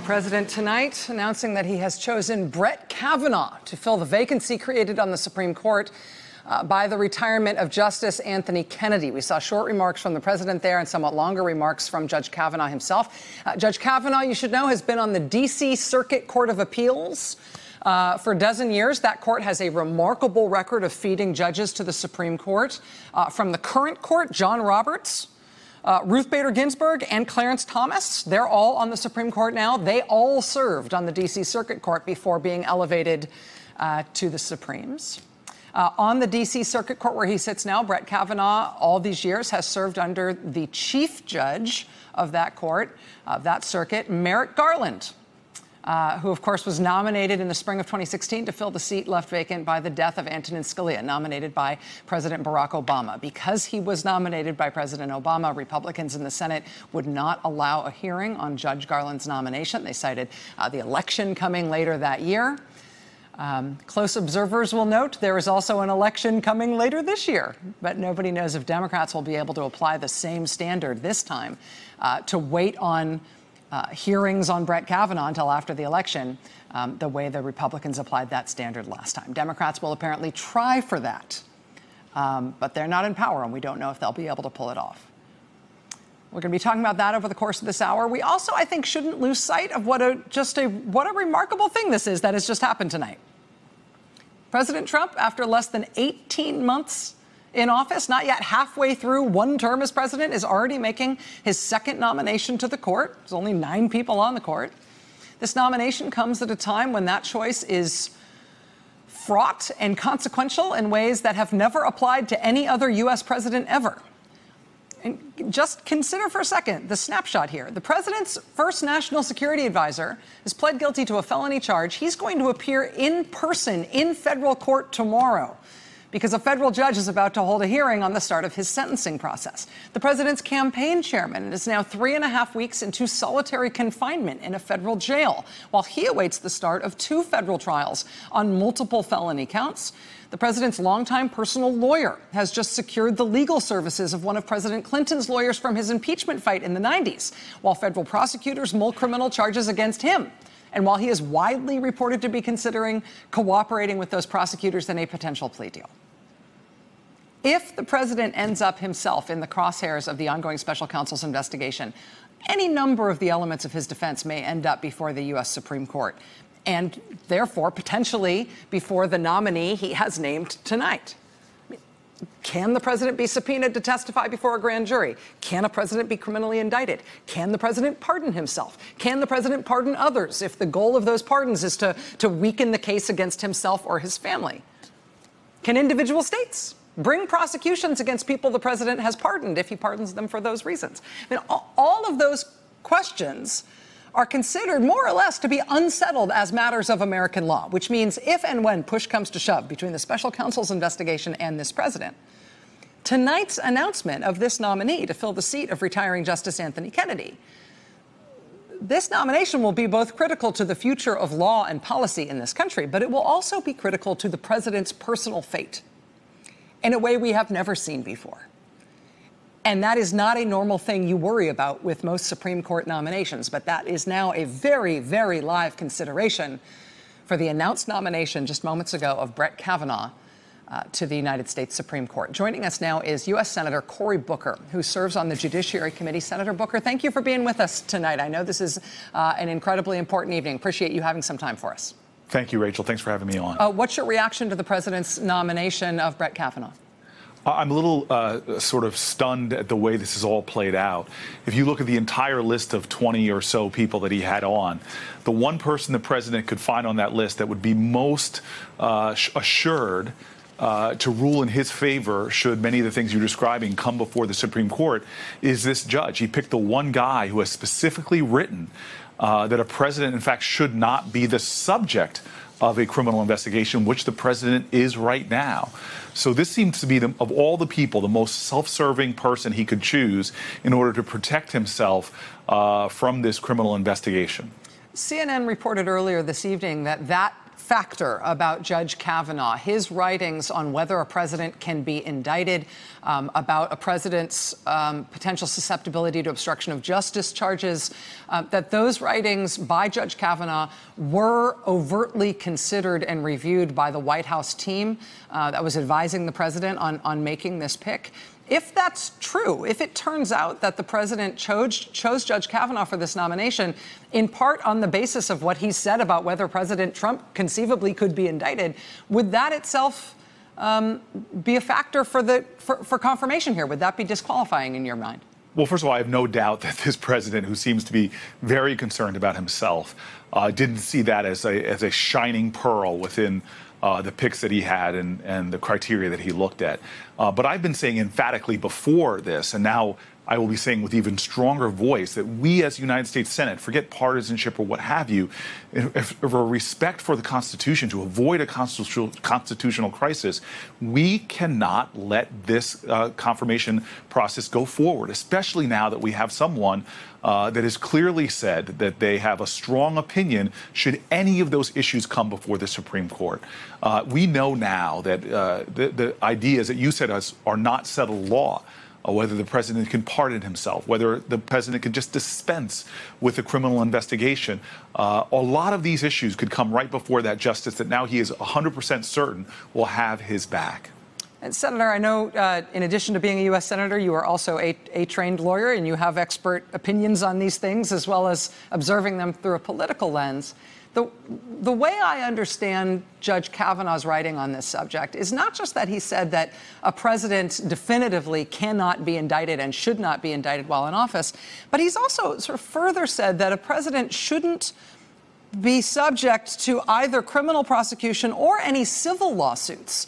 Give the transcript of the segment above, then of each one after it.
President tonight announcing that he has chosen Brett Kavanaugh to fill the vacancy created on the Supreme Court by the retirement of Justice Anthony Kennedy. We saw short remarks from the president there and somewhat longer remarks from Judge Kavanaugh himself. Judge Kavanaugh, you should know, has been on the D.C. Circuit Court of Appeals for a dozen years. That court has a remarkable record of feeding judges to the Supreme Court. From the current court, John Roberts, Ruth Bader Ginsburg, and Clarence Thomas, they're all on the Supreme Court now. They all served on the D.C. Circuit Court before being elevated to the Supremes. On the D.C. Circuit Court where he sits now, Brett Kavanaugh, all these years, has served under the chief judge of that court, of that circuit, Merrick Garland, who, of course, was nominated in the spring of 2016 to fill the seat left vacant by the death of Antonin Scalia, nominated by President Barack Obama. Because he was nominated by President Obama, Republicans in the Senate would not allow a hearing on Judge Garland's nomination. They cited the election coming later that year. Close observers will note there is also an election coming later this year, but nobody knows if Democrats will be able to apply the same standard this time to wait on hearings on Brett Kavanaugh until after the election, the way the Republicans applied that standard last time. Democrats will apparently try for that, but they're not in power, and we don't know if they'll be able to pull it off. We're going to be talking about that over the course of this hour. We also, I think, shouldn't lose sight of what a remarkable thing this is that has just happened tonight. President Trump, after less than 18 months in office, not yet halfway through one term as president, is already making his second nomination to the court. There's only 9 people on the court. This nomination comes at a time when that choice is fraught and consequential in ways that have never applied to any other U.S. president ever. And just consider for a second the snapshot here. The president's first national security advisor has pled guilty to a felony charge. He's going to appear in person in federal court tomorrow because a federal judge is about to hold a hearing on the start of his sentencing process. The president's campaign chairman is now 3.5 weeks into solitary confinement in a federal jail while he awaits the start of 2 federal trials on multiple felony counts. The president's longtime personal lawyer has just secured the legal services of one of President Clinton's lawyers from his impeachment fight in the 90s, while federal prosecutors mull criminal charges against him. And while he is widely reported to be considering cooperating with those prosecutors in a potential plea deal. If the president ends up himself in the crosshairs of the ongoing special counsel's investigation, any number of the elements of his defense may end up before the U.S. Supreme Court, and therefore potentially before the nominee he has named tonight. Can the president be subpoenaed to testify before a grand jury? Can a president be criminally indicted? Can the president pardon himself? Can the president pardon others if the goal of those pardons is to weaken the case against himself or his family? Can individual states bring prosecutions against people the president has pardoned if he pardons them for those reasons? I mean, all of those questions are considered more or less to be unsettled as matters of American law, which means if and when push comes to shove between the special counsel's investigation and this president, tonight's announcement of this nominee to fill the seat of retiring Justice Anthony Kennedy, this nomination will be both critical to the future of law and policy in this country, but it will also be critical to the president's personal fate in a way we have never seen before. And that is not a normal thing you worry about with most Supreme Court nominations, but that is now a very, very live consideration for the announced nomination just moments ago of Brett Kavanaugh to the United States Supreme Court. Joining us now is U.S. Senator Cory Booker, who serves on the Judiciary Committee. Senator Booker, thank you for being with us tonight. I know this is an incredibly important evening. Appreciate you having some time for us. Thank you, Rachel. Thanks for having me on. What's your reaction to the president's nomination of Brett Kavanaugh? I'm a little sort of stunned at the way this has all played out. If you look at the entire list of 20 or so people that he had on, the one person the president could find on that list that would be most assured to rule in his favor should many of the things you're describing come before the Supreme Court is this judge. He picked the one guy who has specifically written that a president, in fact, should not be the subject of a criminal investigation, which the president is right now. So this seems to be, of all the people, the most self-serving person he could choose in order to protect himself from this criminal investigation. CNN reported earlier this evening that factor about Judge Kavanaugh, his writings on whether a president can be indicted, about a president's potential susceptibility to obstruction of justice charges, that those writings by Judge Kavanaugh were overtly considered and reviewed by the White House team that was advising the president on making this pick. If that's true, if it turns out that the president chose Judge Kavanaugh for this nomination, in part on the basis of what he said about whether President Trump conceivably could be indicted, would that itself be a factor for confirmation here? Would that be disqualifying in your mind? Well, first of all, I have no doubt that this president, who seems to be very concerned about himself, didn't see that as a shining pearl within the picks that he had and the criteria that he looked at. But I've been saying emphatically before this, and now I will be saying with even stronger voice, that we as the United States Senate, forget partisanship or what have you, if a respect for the Constitution, to avoid a constitutional crisis, we cannot let this confirmation process go forward, especially now that we have someone that has clearly said that they have a strong opinion should any of those issues come before the Supreme Court. We know now that the ideas that you said are not settled law. Whether the president can pardon himself, whether the president can just dispense with a criminal investigation. A lot of these issues could come right before that justice that now he is 100% certain will have his back. And Senator, I know in addition to being a U.S. Senator, you are also a trained lawyer, and you have expert opinions on these things, as well as observing them through a political lens. The way I understand Judge Kavanaugh's writing on this subject is not just that he said that a president definitively cannot be indicted and should not be indicted while in office, but he's also sort of further said that a president shouldn't be subject to either criminal prosecution or any civil lawsuits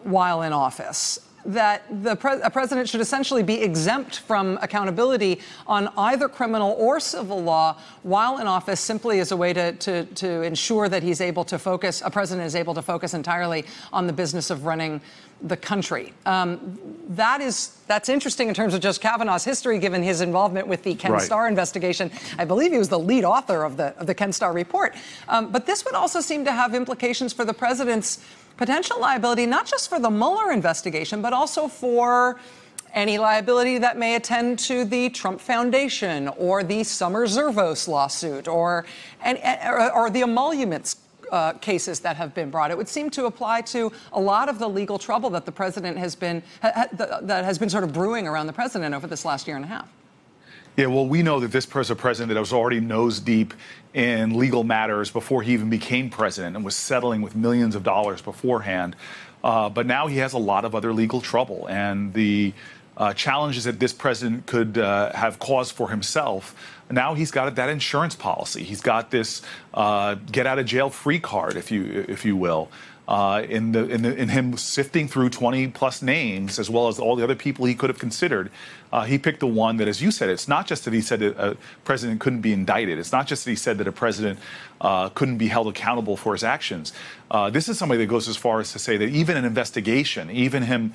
while in office. That a president should essentially be exempt from accountability on either criminal or civil law while in office, simply as a way to ensure that he's able to focus, a president is able to focus entirely on the business of running the country. That's interesting in terms of Judge Kavanaugh's history, given his involvement with the Ken Starr investigation. I believe he was the lead author of the Ken Starr report. But this would also seem to have implications for the president's potential liability, not just for the Mueller investigation, but also for any liability that may attend to the Trump Foundation or the Summer-Zervos lawsuit or the emoluments cases that have been brought. It would seem to apply to a lot of the legal trouble that the president has been sort of brewing around the president over this last year and a half. Yeah, well, we know that this was a president that was already nose deep in legal matters before he even became president and was settling with millions of dollars beforehand. But now he has a lot of other legal trouble. And the challenges that this president could have caused for himself, now he's got that insurance policy. He's got this get out of jail free card, if you will. In him sifting through 20 plus names, as well as all the other people he could have considered, he picked the one that, as you said, it's not just that he said that a president couldn't be indicted. It's not just that he said that a president couldn't be held accountable for his actions. This is somebody that goes as far as to say that even an investigation, even him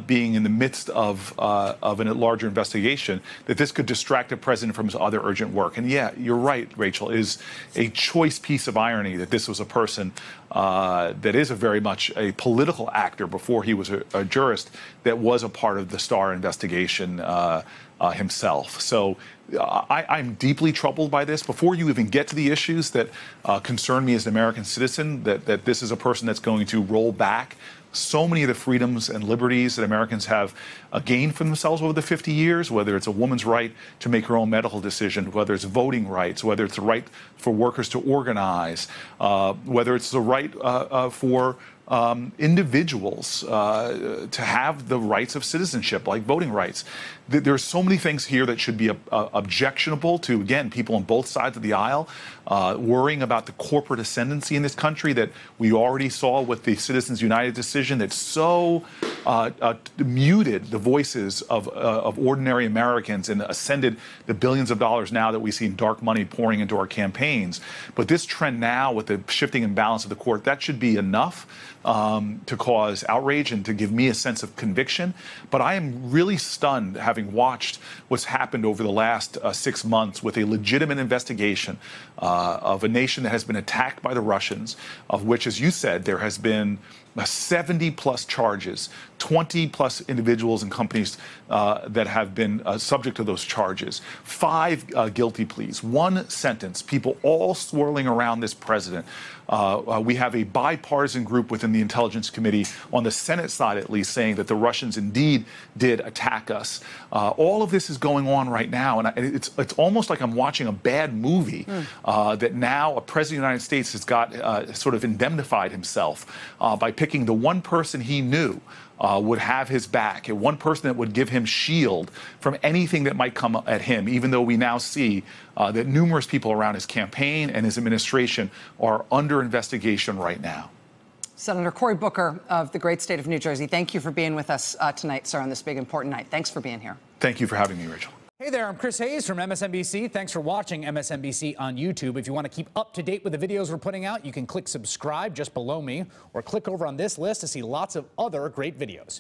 being in the midst of a larger investigation, that this could distract a president from his other urgent work. And yeah, you're right, Rachel, it is a choice piece of irony that this was a person that is very much a political actor before he was a jurist that was a part of the Starr investigation himself. So I'm deeply troubled by this. Before you even get to the issues that concern me as an American citizen, that this is a person that's going to roll back so many of the freedoms and liberties that Americans have gained for themselves over the 50 years, whether it's a woman's right to make her own medical decision, whether it's voting rights, whether it's the right for workers to organize, whether it's the right for individuals to have the rights of citizenship, like voting rights. There are so many things here that should be objectionable to, again, people on both sides of the aisle, worrying about the corporate ascendancy in this country that we already saw with the Citizens United decision that so muted the voices of ordinary Americans and ascended the billions of dollars now that we see in dark money pouring into our campaigns. But this trend now with the shifting imbalance of the court, that should be enough to cause outrage and to give me a sense of conviction. But I am really stunned, having watched what's happened over the last 6 months with a legitimate investigation of a nation that has been attacked by the Russians, of which, as you said, there has been 70-plus charges, 20-plus individuals and companies that have been subject to those charges, 5 guilty pleas, 1 sentence, people all swirling around this president. We have a bipartisan group within the Intelligence Committee, on the Senate side at least, saying that the Russians indeed did attack us. All of this is going on right now, and it's almost like I'm watching a bad movie that now a president of the United States has got sort of indemnified himself by picking the one person he knew would have his back, and one person that would give him shield from anything that might come at him, even though we now see that numerous people around his campaign and his administration are under investigation right now. Senator Cory Booker of the great state of New Jersey, thank you for being with us tonight, sir, on this big, important night. Thanks for being here. Thank you for having me, Rachel. Hey there, I'm Chris Hayes from MSNBC. Thanks for watching MSNBC on YouTube. If you want to keep up to date with the videos we're putting out, you can click subscribe just below me, or click over on this list to see lots of other great videos.